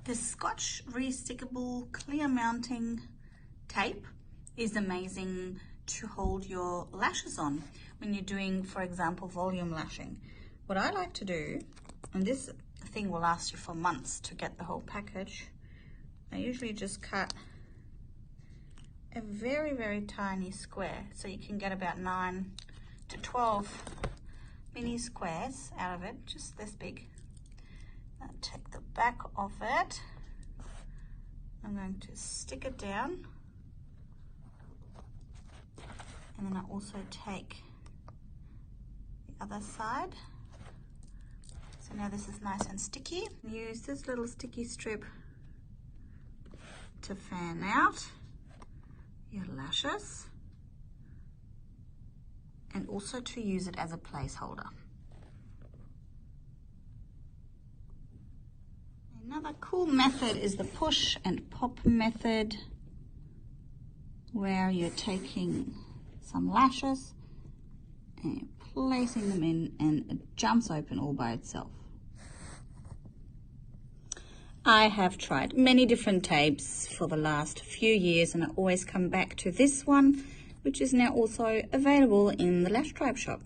The Scotch restickable clear mounting tape is amazing to hold your lashes on when you're doing, for example, volume lashing. What I like to do, and this thing will last you for months to get the whole package, I usually just cut a very, very tiny square, so you can get about 9 to 12 mini squares out of it, just this big. Now take the back of it. I'm going to stick it down, and then I also take the other side. So now this is nice and sticky. Use this little sticky strip to fan out your lashes, and also to use it as a placeholder. Another cool method is the push and pop method, where you're taking some lashes and placing them in, and it jumps open all by itself. I have tried many different tapes for the last few years, and I always come back to this one, which is now also available in the Lash Tribe shop.